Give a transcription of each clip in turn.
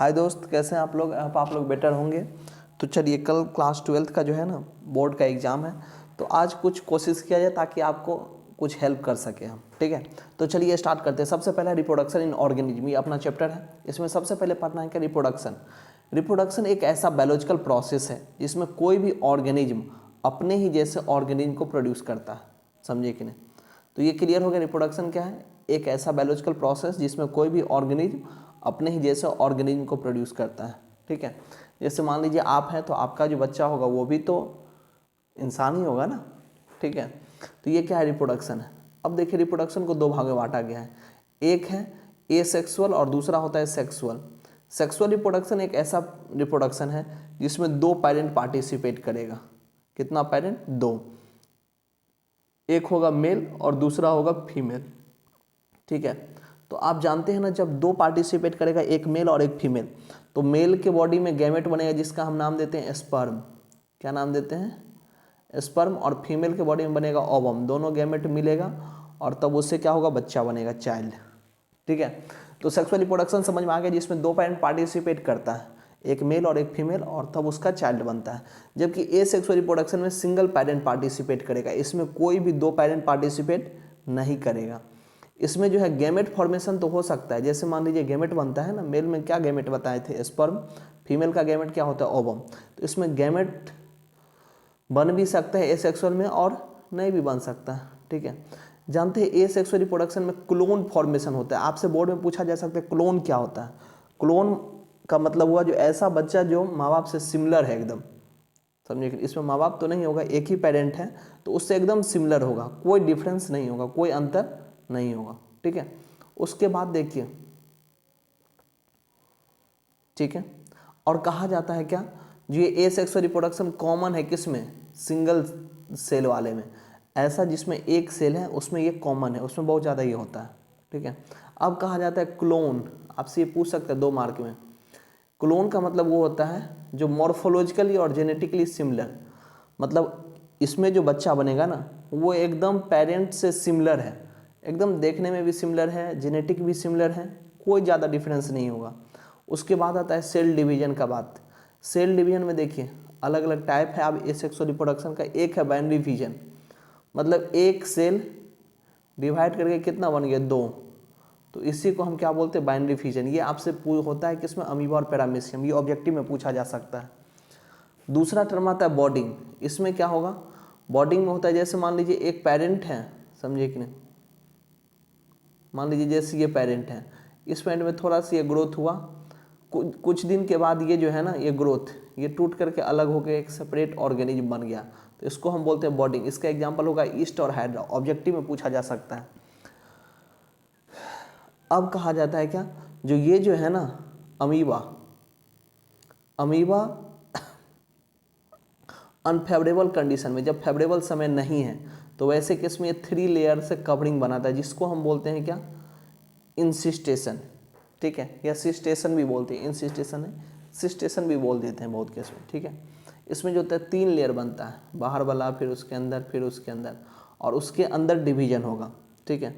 हाय दोस्त, कैसे हैं आप लोग? आप लोग बेटर होंगे। तो चलिए, कल क्लास 12th का जो है ना बोर्ड का एग्ज़ाम है, तो आज कुछ कोशिश किया जाए ताकि आपको कुछ हेल्प कर सके हम। ठीक है, तो चलिए स्टार्ट करते हैं। सबसे पहले रिप्रोडक्शन इन ऑर्गेनिज्म, ये अपना चैप्टर है। इसमें सबसे पहले पढ़ना है कि रिप्रोडक्शन। रिप्रोडक्शन एक ऐसा बायोलॉजिकल प्रोसेस है जिसमें कोई भी ऑर्गेनिज्म अपने ही जैसे ऑर्गेनिज्म को प्रोड्यूस करता है। समझे कि नहीं? तो ये क्लियर हो गया। रिप्रोडक्शन क्या है? एक ऐसा बायोलॉजिकल प्रोसेस जिसमें कोई भी ऑर्गेनिज्म अपने ही जैसे ऑर्गेनिज्म को प्रोड्यूस करता है। ठीक है, जैसे मान लीजिए आप हैं, तो आपका जो बच्चा होगा वो भी तो इंसान ही होगा ना। ठीक है, तो ये क्या है? रिप्रोडक्शन है। अब देखिए, रिप्रोडक्शन को दो भागों में बांटा गया है। एक है एसेक्सुअल और दूसरा होता है सेक्सुअल। सेक्सुअल रिप्रोडक्शन एक ऐसा रिप्रोडक्शन है जिसमें दो पेरेंट पार्टिसिपेट करेगा। कितना पेरेंट? दो। एक होगा मेल और दूसरा होगा फीमेल। ठीक है, तो आप जानते हैं ना, जब दो पार्टिसिपेट करेगा, एक मेल और एक फीमेल, तो मेल के बॉडी में गैमेट बनेगा जिसका हम नाम देते हैं स्पर्म। क्या नाम देते हैं? स्पर्म। और फीमेल के बॉडी में बनेगा ओवम। दोनों गैमेट मिलेगा और तब उससे क्या होगा? बच्चा बनेगा, चाइल्ड। ठीक है, तो सेक्सुअल रिप्रोडक्शन समझ में आ गया, जिसमें दो पेरेंट पार्टिसिपेट करता है, एक मेल और एक फीमेल, और तब उसका चाइल्ड बनता है। जबकि ए सेक्सुअल रिप्रोडक्शन में सिंगल पेरेंट पार्टिसिपेट करेगा, इसमें कोई भी दो पेरेंट पार्टिसिपेट नहीं करेगा। इसमें जो है गैमेट फॉर्मेशन तो हो सकता है, जैसे मान लीजिए गैमेट बनता है ना, मेल में क्या गैमेट बताए थे? स्पर्म। फीमेल का गैमेट क्या होता है? ओवम। तो इसमें गैमेट बन भी सकता है एसेक्सुअल में और नहीं भी बन सकता है। ठीक है, जानते हैं एसेक्सुअल रिप्रोडक्शन में क्लोन फॉर्मेशन होता है। आपसे बोर्ड में पूछा जा सकता है क्लोन क्या होता है। क्लोन का मतलब हुआ जो ऐसा बच्चा जो माँ बाप से सिमिलर है एकदम। समझिए, इसमें माँ बाप तो नहीं होगा, एक ही पेरेंट है, तो उससे एकदम सिमिलर होगा, कोई डिफरेंस नहीं होगा, कोई अंतर नहीं होगा। ठीक है, उसके बाद देखिए, ठीक है, और कहा जाता है क्या, जो ये एसेक्सुअल रिप्रोडक्शन कॉमन है किसमें? सिंगल सेल वाले में। ऐसा जिसमें एक सेल है उसमें ये कॉमन है, उसमें बहुत ज़्यादा ये होता है। ठीक है, अब कहा जाता है क्लोन। आपसे ये पूछ सकते हैं 2 मार्क में। क्लोन का मतलब वो होता है जो मॉर्फोलॉजिकली और जेनेटिकली सिमिलर, मतलब इसमें जो बच्चा बनेगा ना वो एकदम पेरेंट से सिमिलर है, एकदम देखने में भी सिमिलर है, जेनेटिक भी सिमिलर है, कोई ज़्यादा डिफरेंस नहीं होगा। उसके बाद आता है सेल डिवीजन का बात। सेल डिवीजन में देखिए अलग अलग टाइप है। अब एसेक्सुअल रिप्रोडक्शन का एक है बाइनरी फिजन, मतलब एक सेल डिवाइड करके कितना बन गया? 2। तो इसी को हम क्या बोलते हैं? Binary fission. ये आपसे होता है किसमें? अमीबा और पैरामीशियम। ये ऑब्जेक्टिव में पूछा जा सकता है। दूसरा टर्म आता है बॉडिंग। इसमें क्या होगा? बॉडिंग में होता है, जैसे मान लीजिए एक पेरेंट है, समझे कि नहीं, मान लीजिए जैसे ये पेरेंट है, इस पेरेंट में थोड़ा सा ये ग्रोथ हुआ, कुछ दिन के बाद ये जो है ना, ये ग्रोथ ये टूट करके अलग होकर एक सेपरेट ऑर्गेनिज्म बन गया, तो इसको हम बोलते हैं बॉडिंग। इसका एग्जांपल होगा ईस्ट और हाइड्रा। ऑब्जेक्टिव में पूछा जा सकता है। अब कहा जाता है क्या, जो ये जो है ना अमीबा, अमीबा अनफेवरेबल कंडीशन में, जब फेवरेबल समय नहीं है, तो वैसे केस में ये 3 लेयर से कवरिंग बनाता है, जिसको हम बोलते हैं क्या? इंसिस्टेशन। ठीक है, या सिस्टेशन भी बोलते हैं। इंसिस्टेशन है, सिस्टेशन भी बोल देते हैं बहुत केस में। ठीक है, इसमें जो होता है 3 लेयर बनता है, बाहर वाला, फिर उसके अंदर, फिर उसके अंदर, और उसके अंदर डिवीजन होगा। ठीक है,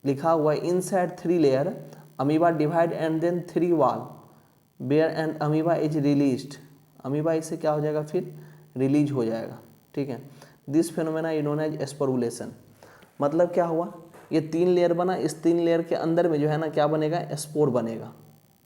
लिखा हुआ है inside 3 layer amoeba divide and then 3 wall bear and amoeba is released. Amoeba इससे क्या हो जाएगा? फिर रिलीज हो जाएगा। ठीक है, this phenomena is known as sporulation. मतलब क्या हुआ? ये 3 लेयर बना, इस 3 लेयर के अंदर में जो है ना क्या बनेगा? स्पोर बनेगा।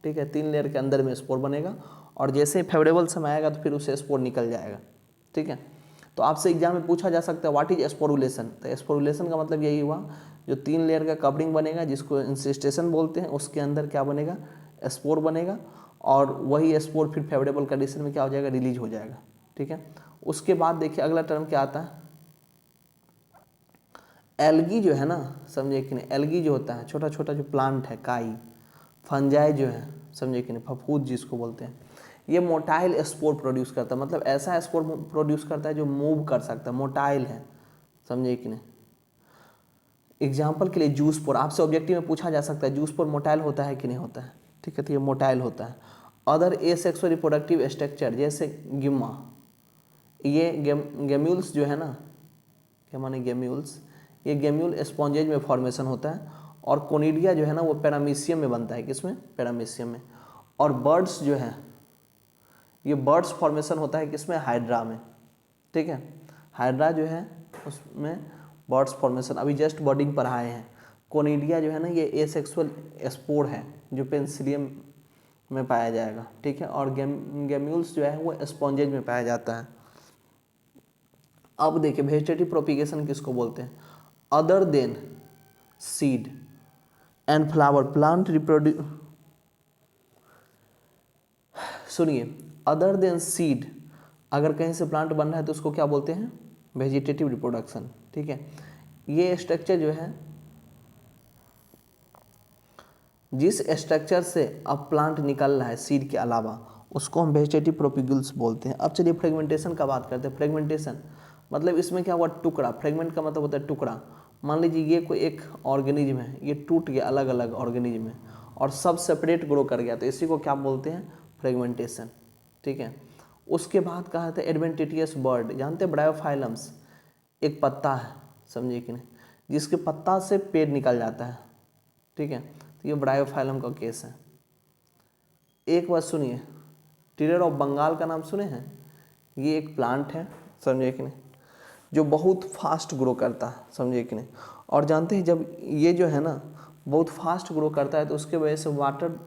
ठीक है, 3 लेयर के अंदर में स्पोर बनेगा, और जैसे ही फेवरेबल समय आएगा तो फिर उससे स्पोर निकल जाएगा। ठीक है, तो आपसे एग्जाम में पूछा जा सकता है व्हाट इज स्पोरुलेशन। तो स्पोरुलेशन का मतलब यही हुआ, जो 3 लेयर का कवरिंग बनेगा जिसको इंसिस्टेशन बोलते हैं, उसके अंदर क्या बनेगा? स्पोर बनेगा, और वही स्पोर फिर फेवरेबल कंडीशन में क्या हो जाएगा? रिलीज हो जाएगा। ठीक है, उसके बाद देखिए अगला टर्म क्या आता है? एल्गी जो है ना, समझे कि नहीं, एल्गी जो होता है, छोटा छोटा जो प्लांट है, काई, फंजाई जो है, समझे कि नहीं, फफूद जिसको बोलते हैं, ये मोटाइल स्पोर प्रोड्यूस करता है। मतलब ऐसा स्पोर प्रोड्यूस करता है जो मूव कर सकता है, मोटाइल है। समझे कि नहीं? एग्जाम्पल के लिए जूसपोर, आपसे ऑब्जेक्टिव में पूछा जा सकता है जूसपोर मोटाइल होता है कि नहीं होता है। ठीक है, तो ये मोटाइल होता है। अदर एसेक्सुअल रिप्रोडक्टिव स्ट्रक्चर जैसे गिम्मा, ये गेम्यूल्स जो है ना, क्या माने गेम्यूल्स, ये गेम्यूल स्पॉन्जेज में फॉर्मेशन होता है। और कोनिडिया जो है ना वो पैरामीशियम में बनता है। किसमें? पैरामीशियम में। और बर्ड्स जो है, ये बर्ड्स फॉर्मेशन होता है किसमें, हाइड्रा में, ठीक है। हाइड्रा जो है उसमें बर्ड्स फॉर्मेशन अभी जस्ट बर्डिंग पर आए हैं। कोनिडिया जो है ना ये एसेक्सुअल स्पोर है जो पेंसिलियम में पाया जाएगा, ठीक है। और गेम्यूल्स जो है वो स्पॉन्जेज में पाया जाता है। अब देखिए वेजिटेटिव प्रोपिगेशन किसको बोलते हैं, other than seed and flower plant reproduce, सुनिए, अदर देन सीड, अगर कहीं से प्लांट बन रहा है तो उसको क्या बोलते हैं, वेजिटेटिव रिप्रोडक्शन, ठीक है। ये स्ट्रक्चर जो है, जिस स्ट्रक्चर से अब प्लांट निकल रहा है सीड के अलावा, उसको हम वेजिटेटिव प्रोपिगुल्स बोलते हैं। अब चलिए फ्रेगमेंटेशन का बात करते हैं। फ्रेगमेंटेशन मतलब इसमें क्या हुआ, टुकड़ा, फ्रेगमेंट का मतलब होता है टुकड़ा। मान लीजिए ये कोई एक ऑर्गेनिज्म है, ये टूट गया अलग अलग ऑर्गेनिज्म में और सब सेपरेट ग्रो कर गया, तो इसी को क्या बोलते हैं, फ्रेगमेंटेशन, ठीक है। उसके बाद कहा था एडवेंटिटियस बर्ड, जानते हैं ब्रायोफाइलम्स, एक पत्ता है, समझिए कि नहीं, जिसके पत्ता से पेड़ निकल जाता है, ठीक है, तो ये ब्रायोफाइलम का केस है। एक बात सुनिए, टिलर ऑफ बंगाल का नाम सुने हैं, ये एक प्लांट है, समझे कि नहीं, जो बहुत फास्ट ग्रो करता है, समझे कि नहीं। और जानते हैं जब ये जो है ना बहुत फास्ट ग्रो करता है तो उसके वजह से वाटर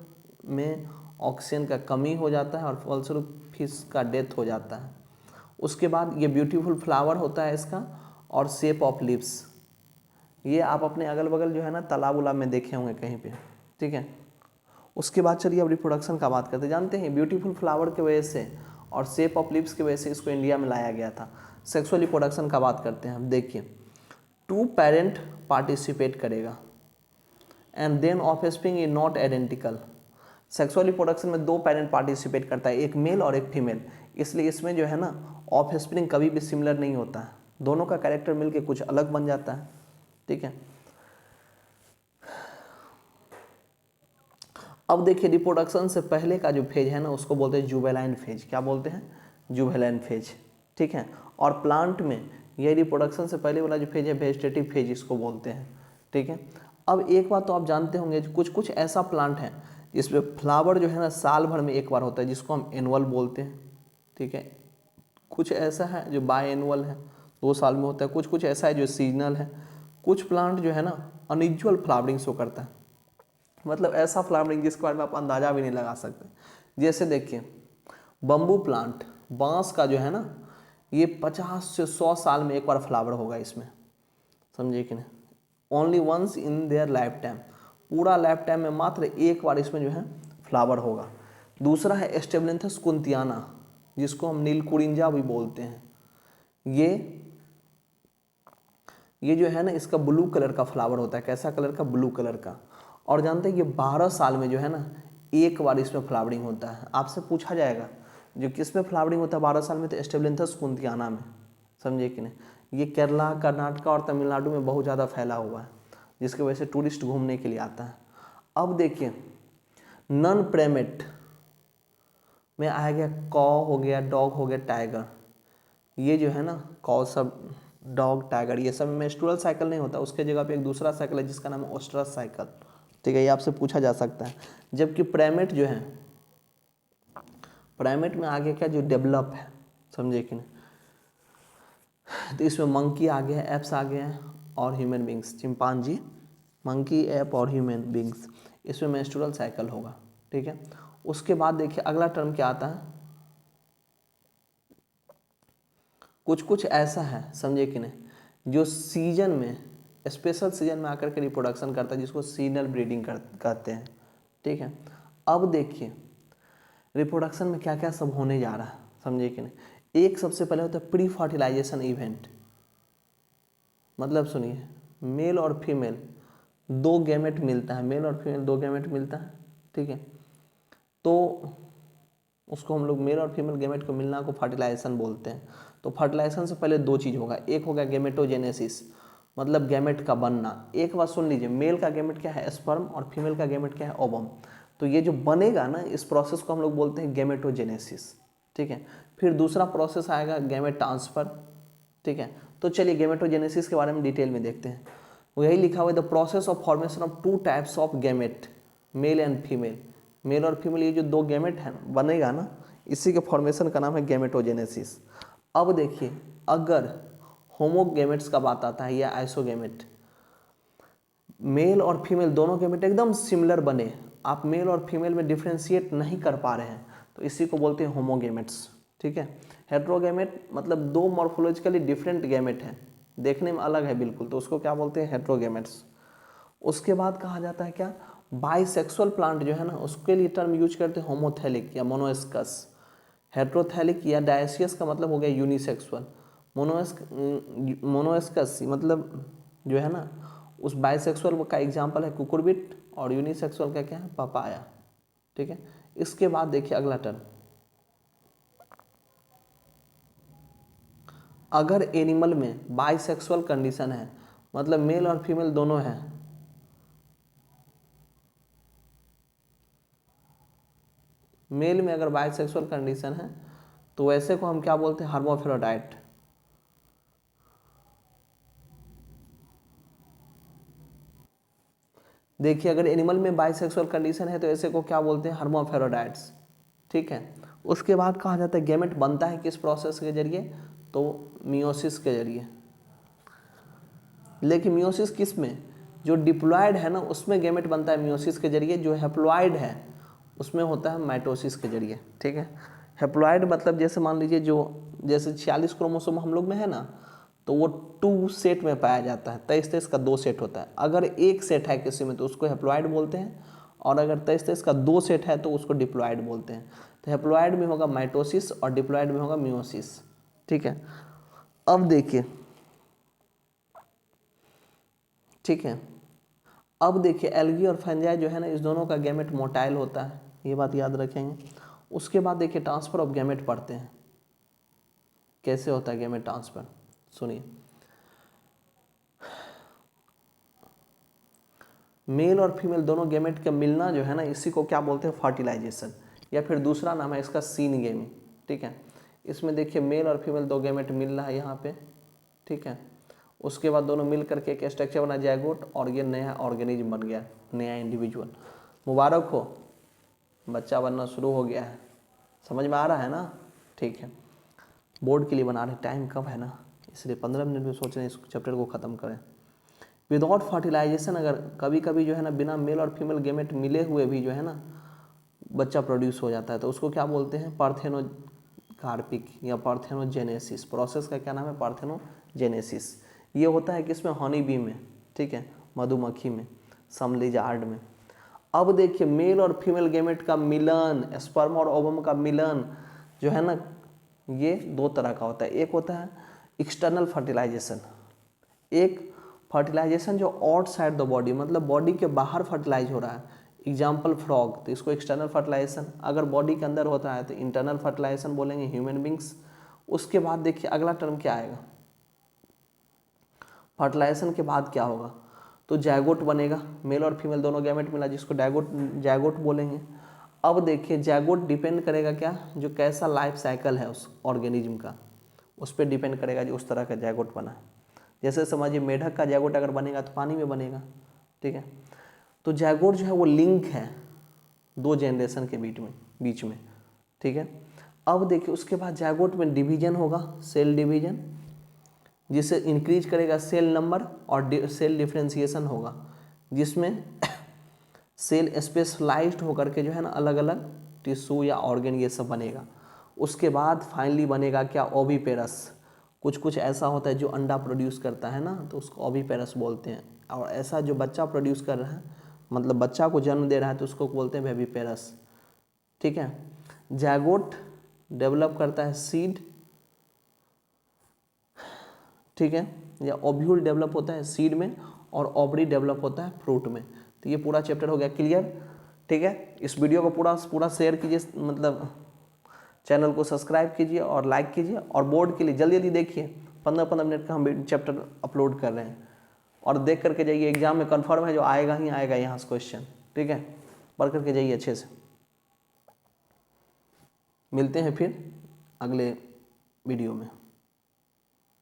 में ऑक्सीजन का कमी हो जाता है और फलस्वरूप फिश का डेथ हो जाता है। उसके बाद ये ब्यूटीफुल फ्लावर होता है इसका और शेप ऑफ लिप्स, ये आप अपने अगल बगल जो है ना तालाब उलाब में देखे होंगे कहीं पे, ठीक है। उसके बाद चलिए अब रिप्रोडक्शन का बात करते हैं। जानते हैं ब्यूटीफुल फ्लावर की वजह से और शेप ऑफ लिप्स की वजह से इसको इंडिया में लाया गया था। सेक्सुअल रिप्रोडक्शन का बात करते हैं। अब देखिए 2 पेरेंट पार्टिसिपेट करेगा and then offspring is not identical. Sexual reproduction में 2 पेरेंट पार्टिसिपेट करता है, एक मेल और एक फीमेल, इसलिए इसमें जो है ना ऑफस्प्रिंग कभी भी सिमिलर नहीं होता है, दोनों का कैरेक्टर मिलके कुछ अलग बन जाता है, ठीक है। अब देखिए रिप्रोडक्शन से पहले का जो फेज है ना उसको बोलते हैं जुवेलाइन फेज। क्या बोलते हैं, जुवेलाइन फेज, ठीक है। और प्लांट में ये रिप्रोडक्शन से पहले वाला जो फेज है वेजिटेटिव फेज इसको बोलते हैं, ठीक है। अब एक बात तो आप जानते होंगे कुछ कुछ ऐसा प्लांट है जिसमें फ्लावर जो है ना साल भर में एक बार होता है जिसको हम एनुअल बोलते हैं, ठीक है। कुछ ऐसा है जो बाय एनुअल है, 2 साल में होता है। कुछ कुछ ऐसा है जो सीजनल है। कुछ प्लांट जो है ना अनयूजुअल फ्लावरिंग शो करता है, मतलब ऐसा फ्लावरिंग जिसके बारे में आप अंदाजा भी नहीं लगा सकते। जैसे देखिए बम्बू प्लांट, बांस का जो है ना ये 50 से 100 साल में एक बार फ्लावर होगा इसमें, समझे कि नहीं, only once in their life time, पूरा लाइफ टाइम में मात्र एक बार इसमें जो है फ्लावर होगा। दूसरा है स्टेबलेंथस कुंतियाना, जिसको हम नीलकुरिंजा भी बोलते हैं। ये जो है ना इसका ब्लू कलर का फ्लावर होता है, कैसा कलर का, ब्लू कलर का। और जानते हैं ये 12 साल में जो है ना एक बार इसमें फ्लावरिंग होता है। आपसे पूछा जाएगा जो किस में फ्लावरिंग होता है 12 साल में, तो स्टेबलेंथस कुंतियाना में, समझे कि नहीं। ये केरला, कर्नाटका और तमिलनाडु में बहुत ज़्यादा फैला हुआ है, जिसकी वजह से टूरिस्ट घूमने के लिए आता है। अब देखिए नॉन प्रेमेट में आ गया कॉ हो गया, डॉग हो गया, टाइगर। ये जो है ना कॉ सब, डॉग, टाइगर, ये सब मेंस्ट्रुअल साइकिल नहीं होता, उसके जगह पे एक दूसरा साइकिल है जिसका नाम है ओस्ट्रस साइकिल, ठीक है। ये आपसे पूछा जा सकता है। जबकि प्राइमेट जो है, प्राइमेट में आगे क्या जो डेवलप है, समझे कि नहीं, तो इसमें मंकी आ गया, एप्स आ गए हैं और human beings, chimpanzee, monkey, app और ह्यूमन बींग्स, इसमें मेंस्ट्रुअल साइकिल होगा, ठीक है। उसके बाद देखिए अगला टर्म क्या आता है, कुछ कुछ ऐसा है, समझे कि नहीं, जो सीजन में, स्पेशल सीजन में आकर के रिप्रोडक्शन करता है, जिसको सीजनल ब्रीडिंग कहते हैं, ठीक है। अब देखिए रिप्रोडक्शन में क्या क्या सब होने जा रहा है, समझे कि नहीं। एक सबसे पहले होता है प्री फर्टिलाइजेशन इवेंट, मतलब सुनिए मेल और फीमेल 2 गैमेट मिलता है, मेल और फीमेल 2 गैमेट मिलता है, ठीक है। तो उसको हम लोग मेल और फीमेल गैमेट को मिलना को फर्टिलाइजेशन बोलते हैं। तो फर्टिलाइजेशन से पहले 2 चीज़ होगा, एक होगा गैमेटोजेनेसिस, मतलब गैमेट का बनना। एक बात सुन लीजिए, मेल का गैमेट क्या है, स्पर्म, और फीमेल का गैमेट क्या है, ओवम। तो ये जो बनेगा ना इस प्रोसेस को हम लोग बोलते हैं गैमेटोजेनेसिस, ठीक है। फिर दूसरा प्रोसेस आएगा गैमेट ट्रांसफर, ठीक है। तो चलिए गैमेटोजेनेसिस के बारे में डिटेल में देखते हैं। वो यही लिखा हुआ है, the process of formation of 2 types of gamete, male and female, male और फीमेल ये जो दो गैमेट है बनेगा ना, इसी के फॉर्मेशन का नाम है गैमेटोजेनेसिस। अब देखिए अगर होमोगैमेट्स का बात आता है या आइसोगैमेट, मेल और फीमेल दोनों गैमेट एकदम सिमिलर बने, आप मेल और फीमेल में डिफ्रेंशिएट नहीं कर पा रहे हैं, तो इसी को बोलते हैं होमोगैमेट्स। ठीक है, हेट्रोगैमेट मतलब दो मॉर्फोलॉजिकली डिफरेंट गैमेट हैं, देखने में अलग है बिल्कुल, तो उसको क्या बोलते हैं, हेट्रोगैमेट्स। उसके बाद कहा जाता है क्या, बाइसेक्सुअल प्लांट जो है ना, उसके लिए टर्म यूज करते हैं होमोथैलिक या मोनोएस्कस। हेट्रोथैलिक या डायसियस का मतलब हो गया यूनिसेक्सुअल, मोनोएस्कस मतलब जो है ना उस बाइसेक्सुअल का एग्जाम्पल है कुकुरबिट, और यूनिसेक्सुअल का क्या है, पपाया। ठीक है, इसके बाद देखिए अगला टर्म, अगर एनिमल में बाइसेक्सुअल कंडीशन है, मतलब मेल और फीमेल दोनों हैं, मेल में अगर बाइसेक्सुअल कंडीशन है तो वैसे को हम क्या बोलते हैं, हर्माफ्रोडाइट। देखिए अगर एनिमल में बाइसेक्सुअल कंडीशन है तो ऐसे को क्या बोलते हैं, हर्माफ्रोडाइट्स। ठीक है, उसके बाद कहा जाता है गैमेट बनता है किस प्रोसेस के जरिए, तो मियोसिस के जरिए। लेकिन मियोसिस किस में, जो डिप्लॉयड है ना उसमें गैमेट बनता है मियोसिस के जरिए, जो हैप्लॉयड है उसमें होता है माइटोसिस के जरिए। ठीक है, हैप्लॉयड मतलब जैसे मान लीजिए जो जैसे 46 क्रोमोसोम हम लोग में है ना, तो वो 2 सेट में पाया जाता है, 23-23 का 2 सेट होता है। अगर एक सेट है किसी में तो उसको हैप्लॉयड बोलते हैं, और अगर 23-23 का 2 सेट है तो उसको डिप्लॉयड बोलते हैं। तो हैप्लॉयड में होगा माइटोसिस और डिप्लॉयड में होगा मियोसिस। ठीक है, अब देखिए, ठीक है, अब देखिए एल्गी और फंजाई जो है ना, इस दोनों का गैमेट मोटाइल होता है, ये बात याद रखेंगे। उसके बाद देखिए ट्रांसफर ऑफ गैमेट पढ़ते हैं, कैसे होता है गैमेट ट्रांसफर, सुनिए। मेल और फीमेल दोनों गैमेट का मिलना जो है ना, इसी को क्या बोलते हैं, फर्टिलाइजेशन, या फिर दूसरा नाम है इसका सीनगेमी। ठीक है, इसमें देखिए मेल और फीमेल दो गैमेट मिल रहा है यहाँ पे। ठीक है, उसके बाद दोनों मिल करके एक स्ट्रक्चर बना जायगोट, और ये नया ऑर्गेनिज्म बन गया, नया इंडिविजुअल। मुबारक हो, बच्चा बनना शुरू हो गया है, समझ में आ रहा है ना। ठीक है, बोर्ड के लिए बना रहे, टाइम कम है ना, इसलिए 15 मिनट में सोच रहे हैं इस चैप्टर को ख़त्म करें। विदाउट फर्टिलाइजेशन अगर कभी कभी जो है ना बिना मेल और फीमेल गैमेट मिले हुए भी जो है ना बच्चा प्रोड्यूस हो जाता है, तो उसको क्या बोलते हैं, पार्थेनोकार्पिक या पार्थेनोजेनेसिस। प्रोसेस का क्या नाम है, पार्थेनोजेनेसिस। ये होता है किसमें, हनी बी में। ठीक है, मधुमक्खी में, समलिजार्ड में। अब देखिए मेल और फीमेल गैमेट का मिलन, स्पर्म और ओवम का मिलन जो है ना, ये दो तरह का होता है। एक होता है एक्सटर्नल फर्टिलाइजेशन, एक फर्टिलाइजेशन जो आउटसाइड द बॉडी, मतलब बॉडी के बाहर फर्टिलाइज हो रहा है, एग्जाम्पल फ्रॉग, तो इसको एक्सटर्नल फर्टिलाइजेशन। अगर बॉडी के अंदर होता है तो इंटरनल फर्टिलाइजेशन बोलेंगे, ह्यूमन बींग्स। उसके बाद देखिए अगला टर्म क्या आएगा, फर्टिलाइजेशन के बाद क्या होगा, तो जायगोट बनेगा, मेल और फीमेल दोनों गैमेट मिला जिसको जायगोट बोलेंगे। अब देखिए जायगोट डिपेंड करेगा क्या, जो कैसा लाइफ साइकिल है उस ऑर्गेनिज्म का, उस पर डिपेंड करेगा जो उस तरह का जायगोट बना है। जैसे समझिए मेढक का जायगोट अगर बनेगा तो पानी में बनेगा। ठीक है, तो जायगोट जो है वो लिंक है दो जनरेशन के बीच में। ठीक है, अब देखिए उसके बाद जायगोट में डिवीजन होगा, सेल डिवीजन, जिससे इंक्रीज करेगा सेल नंबर, और सेल डिफ्रेंसिएशन होगा, जिसमें सेल स्पेशलाइज्ड होकर के जो है ना अलग अलग टिश्यू या ऑर्गेन ये सब बनेगा। उसके बाद फाइनली बनेगा क्या, ओविपेरस। कुछ कुछ ऐसा होता है जो अंडा प्रोड्यूस करता है ना, तो उसको ओविपेरस बोलते हैं। और ऐसा जो बच्चा प्रोड्यूस कर रहा है, मतलब बच्चा को जन्म दे रहा है, तो उसको बोलते हैं बेबीपेरस। ठीक है, जायगोट डेवलप करता है सीड। ठीक है, या ओव्यूल डेवलप होता है सीड में, और ओवरी डेवलप होता है फ्रूट में। तो ये पूरा चैप्टर हो गया क्लियर। ठीक है, इस वीडियो को पूरा शेयर कीजिए, मतलब चैनल को सब्सक्राइब कीजिए और लाइक कीजिए, और बोर्ड के लिए जल्दी जल्दी देखिए, 15-15 मिनट का हम चैप्टर अपलोड कर रहे हैं, और देख करके जाइए, एग्जाम में कन्फर्म है जो आएगा ही आएगा यहाँ से क्वेश्चन। ठीक है, पढ़ करके जाइए अच्छे से। मिलते हैं फिर अगले वीडियो में।